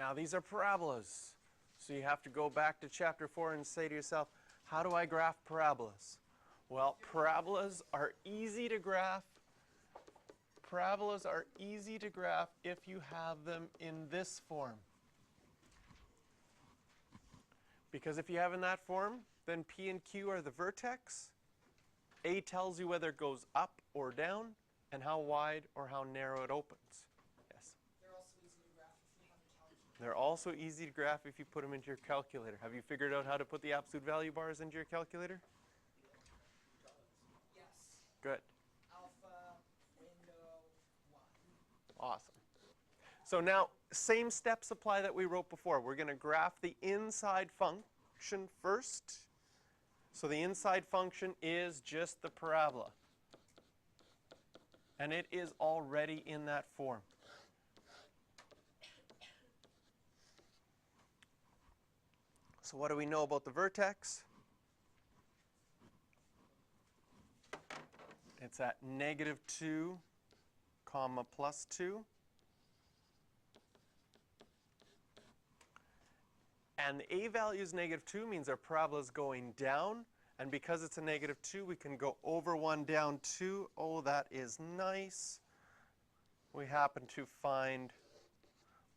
Now these are parabolas. So you have to go back to chapter 4 and say to yourself, how do I graph parabolas? Well, parabolas are easy to graph. Parabolas are easy to graph if you have them in this form. Because if you have in that form, then P and Q are the vertex. A tells you whether it goes up or down, and how wide or how narrow it opens. Yes? They're also easy to graph if you put them into your calculator. Have you figured out how to put the absolute value bars into your calculator? Yes. Good. Alpha, window, 1. Awesome. So now, same steps apply that we wrote before. We're going to graph the inside function first. So the inside function is just the parabola. And it is already in that form. So what do we know about the vertex? It's at -2, +2. And the a value is -2 means our parabola is going down. And because it's a -2, we can go over 1, down 2. Oh, that is nice. We happen to find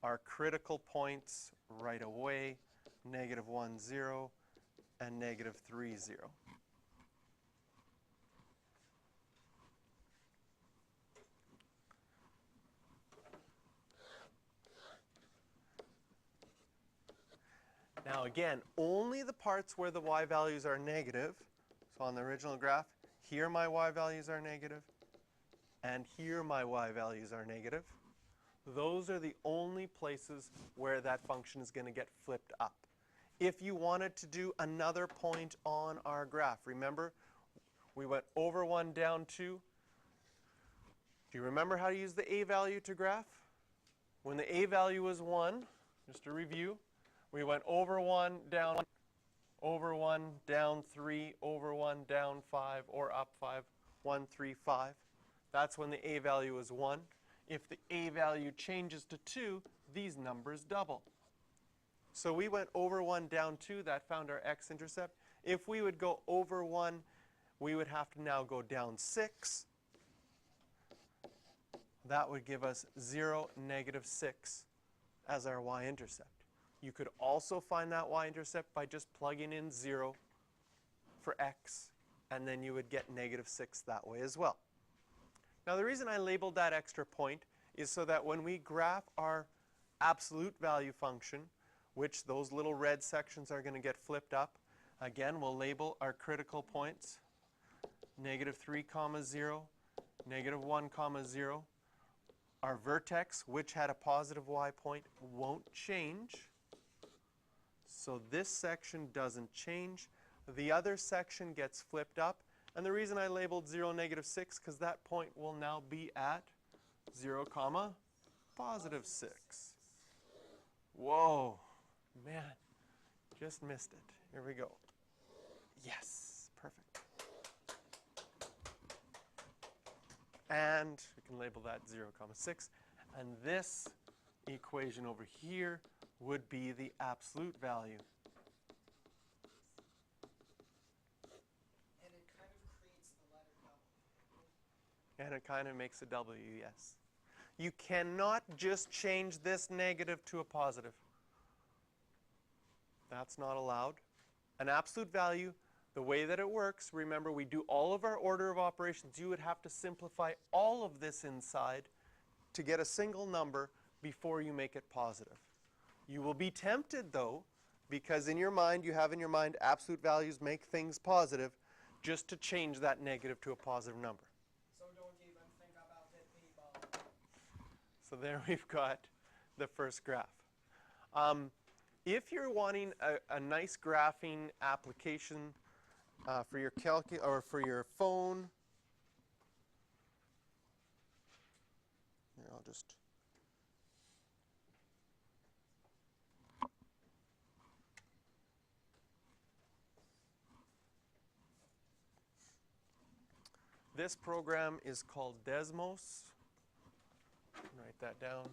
our critical points right away, -1, 0, and -3, 0. Now again, only the parts where the y values are negative. So on the original graph, here my y values are negative, and here my y values are negative. Those are the only places where that function is going to get flipped up. If you wanted to do another point on our graph, remember we went over 1, down 2. Do you remember how to use the a value to graph? When the a value was 1, just to review, we went over 1, down 1, over 1, down 3, over 1, down 5, or up 5, 1, 3, 5. That's when the a value is 1. If the a value changes to 2, these numbers double. So we went over 1, down 2. That found our x-intercept. If we would go over 1, we would have to now go down 6. That would give us 0, -6 as our y-intercept. You could also find that y-intercept by just plugging in 0 for x, and then you would get -6 that way as well. Now the reason I labeled that extra point is so that when we graph our absolute value function, which those little red sections are going to get flipped up, again we'll label our critical points, -3, 0, -1, 0. Our vertex, which had a positive y point, won't change. So this section doesn't change. The other section gets flipped up. And the reason I labeled 0, -6, because that point will now be at 0, +6. Whoa, man, just missed it. Here we go. Yes, perfect. And we can label that 0, 6. And this equation over here would be the absolute value. And it kind of creates the letter W. And it kind of makes a W, yes. You cannot just change this negative to a positive. That's not allowed. An absolute value, the way that it works, remember we do all of our order of operations. You would have to simplify all of this inside to get a single number before you make it positive. You will be tempted, though, because in your mind, you have in your mind absolute values make things positive, just to change that negative to a positive number. So don't even think about it, people. So there we've got the first graph. If you're wanting a nice graphing application for your or for your phone, here, I'll just this program is called Desmos. Write that down.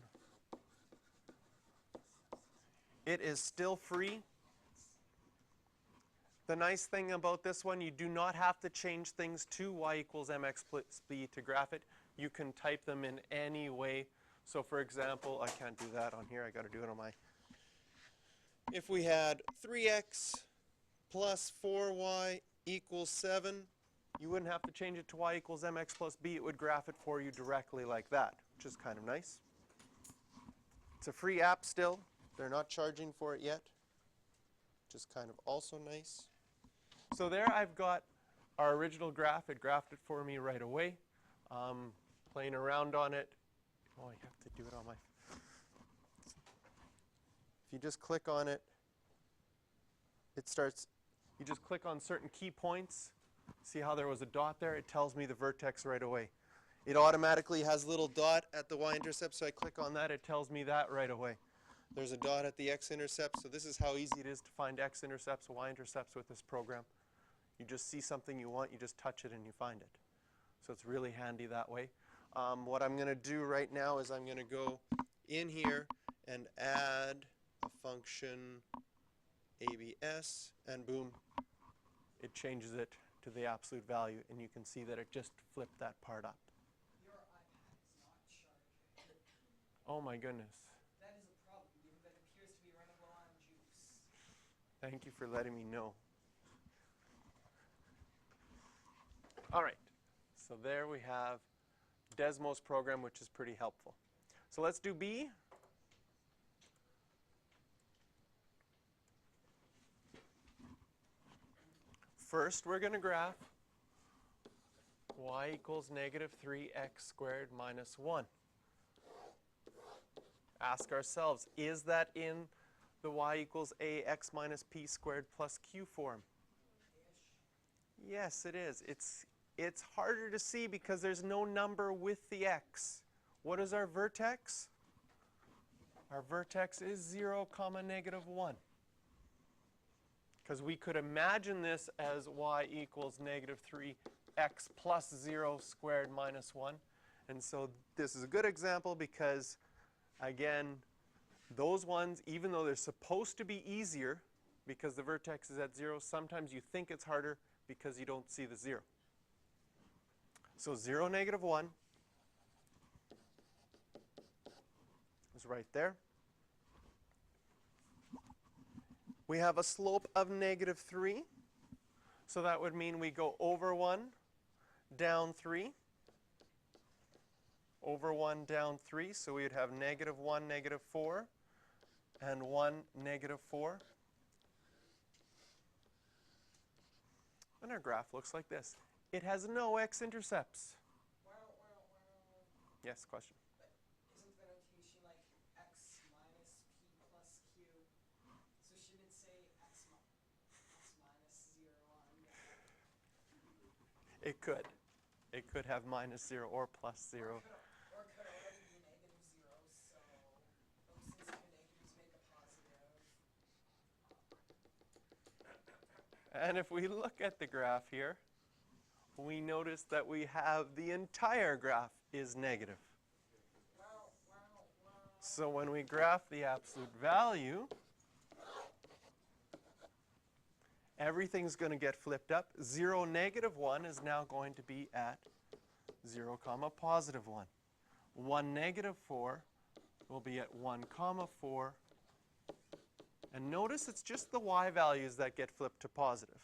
It is still free. The nice thing about this one, you do not have to change things to y equals mx plus b to graph it. You can type them in any way. So for example, I can't do that on here. I got to do it on my. If we had 3x plus 4y equals 7, you wouldn't have to change it to y equals mx plus b. It would graph it for you directly like that, which is kind of nice. It's a free app still. They're not charging for it yet, which is kind of also nice. So there I've got our original graph. It graphed it for me right away. Playing around on it. Oh, I have to do it on my. If you just click on it, it starts. You just click on certain key points. See how there was a dot there? It tells me the vertex right away. It automatically has a little dot at the y-intercept, so I click on that. It tells me that right away. There's a dot at the x-intercept, so this is how easy it is to find x-intercepts, y-intercepts with this program. You just see something you want, you just touch it and you find it. So it's really handy that way. What I'm going to do right now is I'm going to go in here and add a function abs, and boom, it changes it to the absolute value, and you can see that it just flipped that part up. Your iPad is not charging. Oh my goodness. That is a problem, given that it appears to be running low on juice. Thank you for letting me know. All right, so there we have Desmos program, which is pretty helpful. So let's do B. First, we're going to graph y equals negative 3x squared minus 1. Ask ourselves, is that in the y equals ax minus p squared plus q form? Yes, it is. It's harder to see because there's no number with the x. What is our vertex? Our vertex is 0, negative 1. Because we could imagine this as y equals negative 3x plus 0 squared minus 1. And so this is a good example because, again, those ones, even though they're supposed to be easier because the vertex is at 0, sometimes you think it's harder because you don't see the 0. So 0, negative 1 is right there. We have a slope of negative 3. So that would mean we go over 1, down 3. Over 1, down 3. So we would have negative 1, negative 4, and 1, negative 4. And our graph looks like this. It has no x-intercepts. Yes, question? But isn't the notation like x minus p plus q? So should it say x minus 0 on It could. It could have minus 0 or plus 0. Or could already be negative 0, so since two negatives make a positive. And if we look at the graph here, we notice that we have the entire graph is negative. So when we graph the absolute value, everything's going to get flipped up. 0, negative 1 is now going to be at 0, positive 1. 1, negative 4 will be at 1, 4. And notice it's just the y values that get flipped to positive,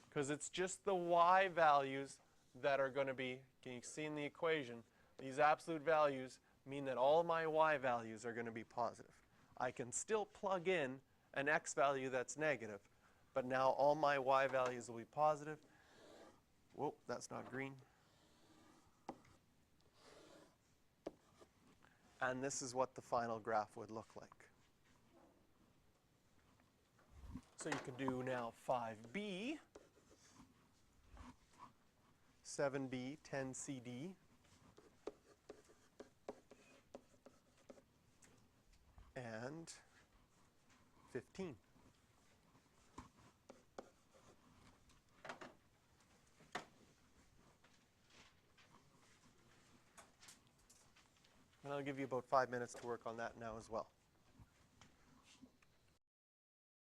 because it's just the y values that are going to be, can you see in the equation, these absolute values mean that all my y values are going to be positive. I can still plug in an x value that's negative, but now all my y values will be positive. Whoa, that's not green. And this is what the final graph would look like. So you can do now 5b, 7b, 10cd, and 15. And I'll give you about 5 minutes to work on that now as well.